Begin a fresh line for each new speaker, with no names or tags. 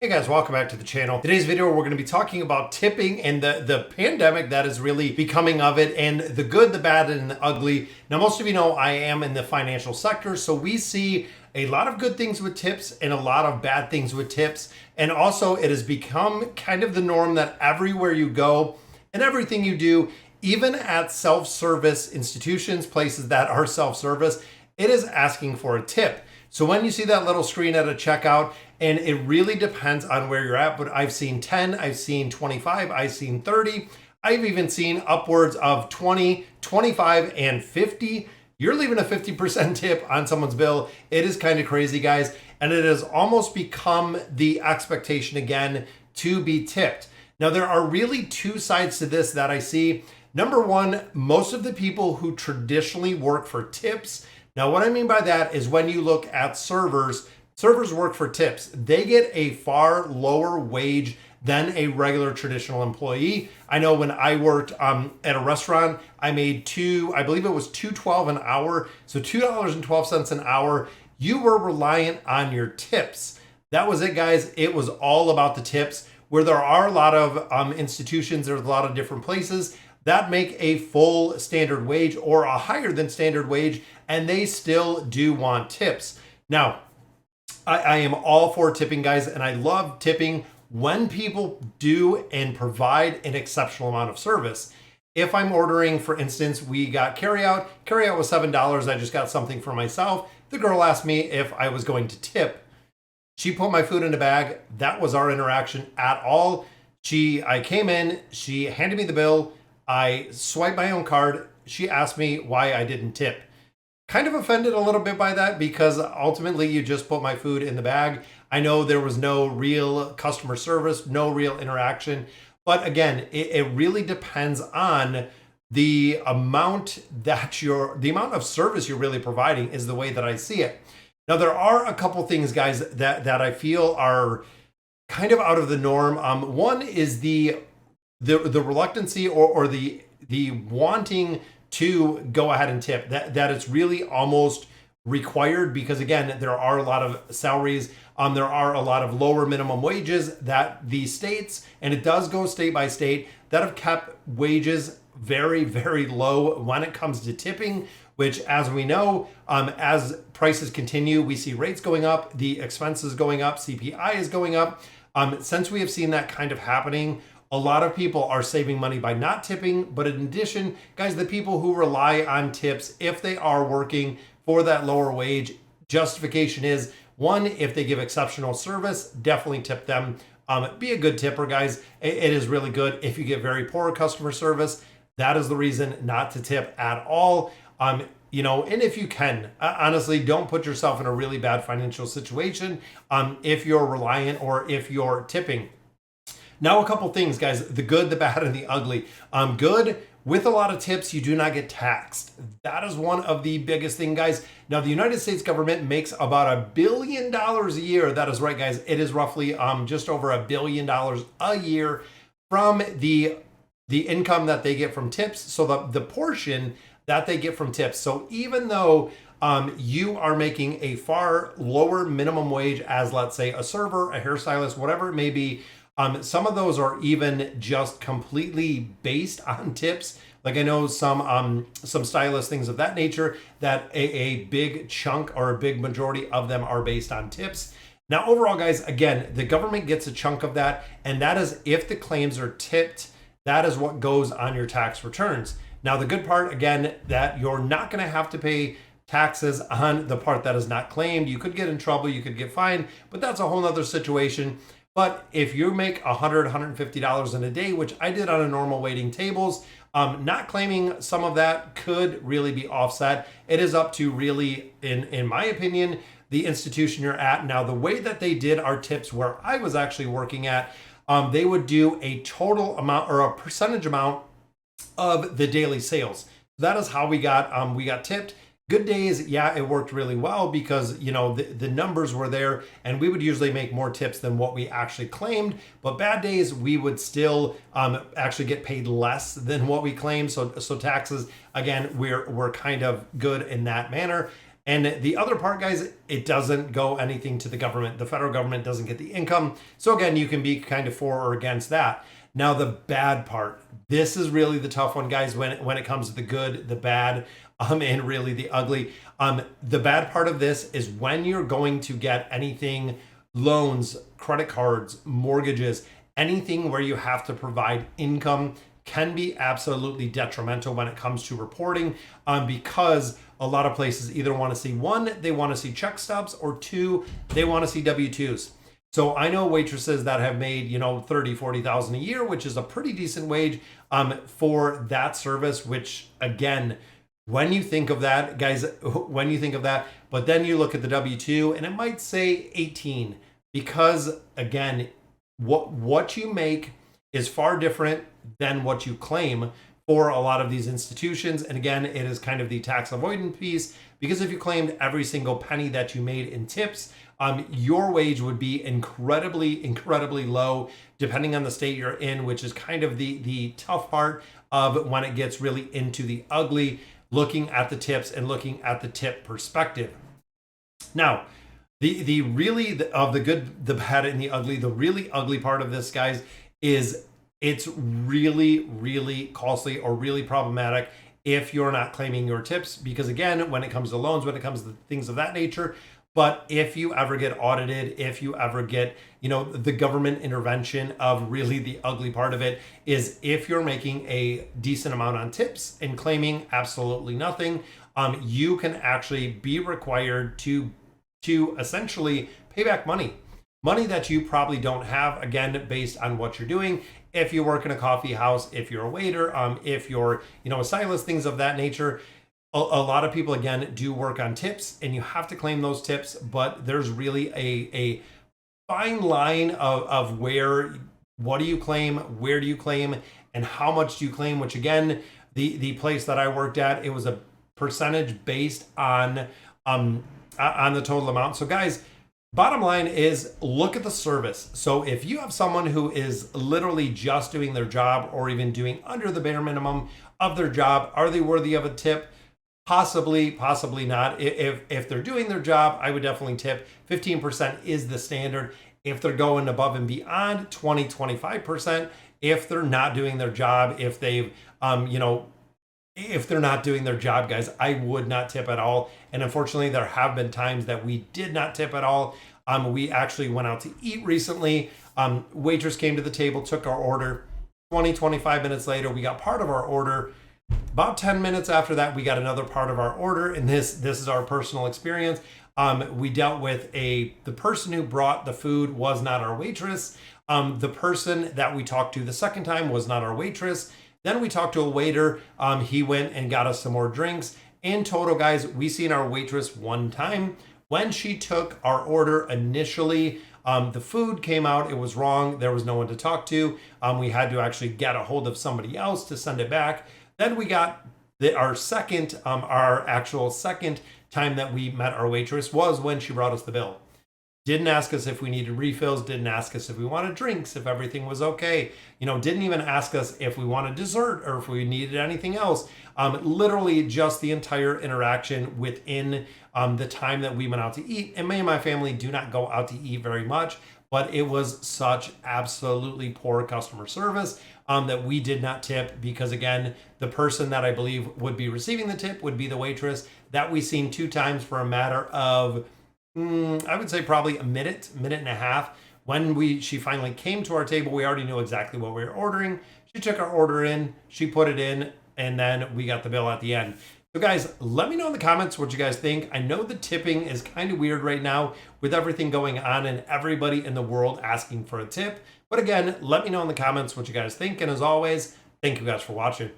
Hey guys, welcome back to the channel. Today's video, we're going to be talking about tipping and the pandemic that is really becoming of it, and the good, the bad, and the ugly. Now, most of you know I am in the financial sector, so we see a lot of good things with tips and a lot of bad things with tips. And also, it has become kind of the norm that everywhere you go and everything you do, even at self-service institutions, places that are self-service, it is asking for a tip. So when you see that little screen at a checkout, and it really depends on where you're at, but I've seen 10, I've seen 25, I've seen 30, I've even seen upwards of 20, 25, and 50. You're leaving a 50% tip on someone's bill. It is kind of crazy, guys. And it has almost become the expectation again to be tipped. Now, there are really two sides to this that I see. Number one, most of the people who traditionally work for tips. Now, what I mean by that is when you look at servers work for tips. They get a far lower wage than a regular traditional employee. I know when I worked at a restaurant, I made I believe it was $2.12 an hour. So $2.12 an hour. You were reliant on your tips. That was it, guys. It was all about the tips. Where there are a lot of institutions, there's a lot of different places that make a full standard wage or a higher than standard wage, and they still do want tips. Now, I am all for tipping, guys, and I love tipping when people do and provide an exceptional amount of service. If I'm ordering, for instance, we got carryout was $7. I just got something for myself. The girl asked me if I was going to tip. She put my food in a bag. That was our interaction at all. I came in, she handed me the bill. I swiped my own card. She asked me why I didn't tip. Kind of offended a little bit by that because ultimately you just put my food in the bag. I know there was no real customer service, no real interaction. But again, it really depends on the amount of service you're really providing is the way that I see it. Now, there are a couple things, guys, that I feel are kind of out of the norm. One is the reluctancy or the wanting to go ahead and tip, that it's really almost required because, again, there are a lot of salaries, there are a lot of lower minimum wages that the states, and it does go state by state, that have kept wages very, very low when it comes to tipping, which, as we know, as prices continue, we see rates going up, the expenses going up, CPI is going up. Since we have seen that kind of happening, a lot of people are saving money by not tipping, but in addition, guys, the people who rely on tips, if they are working for that lower wage, justification is, one, if they give exceptional service, definitely tip them. Be a good tipper, guys. It is really good. If you get very poor customer service, that is the reason not to tip at all. And if you can, honestly, don't put yourself in a really bad financial situation if you're reliant or if you're tipping. Now, a couple things, guys, the good, the bad, and the ugly. Good, with a lot of tips, you do not get taxed. That is one of the biggest things, guys. Now, the United States government makes about $1 billion a year. That is right, guys. It is roughly just over $1 billion a year from the income that they get from tips. So the portion that they get from tips. So even though you are making a far lower minimum wage as, let's say, a server, a hairstylist, whatever it may be, some of those are even just completely based on tips. Like I know some stylists, things of that nature, that a big chunk or a big majority of them are based on tips. Now, overall, guys, again, the government gets a chunk of that, and that is if the claims are tipped, that is what goes on your tax returns. Now, the good part, again, that you're not going to have to pay taxes on the part that is not claimed. You could get in trouble, you could get fined, but that's a whole nother situation. But if you make $100, $150 in a day, which I did on a normal waiting tables, not claiming some of that could really be offset. It is up to really, in my opinion, the institution you're at. Now, the way that they did our tips where I was actually working at, they would do a total amount or a percentage amount of the daily sales. That is how we got tipped. Good days, yeah, it worked really well because, the numbers were there and we would usually make more tips than what we actually claimed. But bad days, we would still actually get paid less than what we claimed. So taxes, again, we're kind of good in that manner. And the other part, guys, it doesn't go anything to the government. The federal government doesn't get the income. So again, you can be kind of for or against that. Now, the bad part, this is really the tough one, guys, when it comes to the good, the bad, and really the ugly. The bad part of this is when you're going to get anything, loans, credit cards, mortgages, anything where you have to provide income can be absolutely detrimental when it comes to reporting, because a lot of places either want to see, one, they want to see check stubs, or two, they want to see W-2s. So I know waitresses that have made, 30, 40,000 a year, which is a pretty decent wage for that service, which again, when you think of that, guys, when you think of that, but then you look at the W-2 and it might say 18, because again, what you make is far different than what you claim for a lot of these institutions. And again, it is kind of the tax avoidance piece, because if you claimed every single penny that you made in tips, your wage would be incredibly, incredibly low, depending on the state you're in, which is kind of the tough part of when it gets really into the ugly, looking at the tips and looking at the tip perspective. Now, the good, the bad, and the ugly, the really ugly part of this, guys, is it's really, really costly or really problematic if you're not claiming your tips, because again, when it comes to loans, when it comes to things of that nature, but if you ever get audited, if you ever get, the government intervention, of really the ugly part of it is if you're making a decent amount on tips and claiming absolutely nothing, you can actually be required to essentially pay back money that you probably don't have, again, based on what you're doing. If you work in a coffee house, if you're a waiter, if you're, a stylist, things of that nature. A lot of people, again, do work on tips, and you have to claim those tips, but there's really a fine line of what do you claim, where do you claim, and how much do you claim, which again, the place that I worked at, it was a percentage based on the total amount. So guys, bottom line is, look at the service. So if you have someone who is literally just doing their job, or even doing under the bare minimum of their job, are they worthy of a tip? Possibly, possibly not. If they're doing their job, I would definitely tip. 15% is the standard. If they're going above and beyond, 20, 25%. If they're not doing their job, if they've, if they're not doing their job, guys, I would not tip at all. And unfortunately, there have been times that we did not tip at all. We actually went out to eat recently. Waitress came to the table, took our order. 20, 25 minutes later, we got part of our order. About 10 minutes after that, we got another part of our order. And this is our personal experience. We dealt with the person who brought the food was not our waitress. The person that we talked to the second time was not our waitress. Then we talked to a waiter. He went and got us some more drinks. In total, guys, we seen our waitress one time. When she took our order initially, the food came out, it was wrong. There was no one to talk to. We had to actually get a hold of somebody else to send it back. Then we got our actual second time that we met our waitress was when she brought us the bill. Didn't ask us if we needed refills, didn't ask us if we wanted drinks, if everything was okay. Didn't even ask us if we wanted dessert or if we needed anything else. Literally just the entire interaction within the time that we went out to eat. And me and my family do not go out to eat very much, but it was such absolutely poor customer service that we did not tip, because again, the person that I believe would be receiving the tip would be the waitress that we seen two times for a matter of, I would say probably a minute and a half. When she finally came to our table, we already knew exactly what we were ordering. She took our order in, she put it in, and then we got the bill at the end. So guys, let me know in the comments what you guys think. I know the tipping is kind of weird right now with everything going on and everybody in the world asking for a tip. But again, let me know in the comments what you guys think. And as always, thank you guys for watching.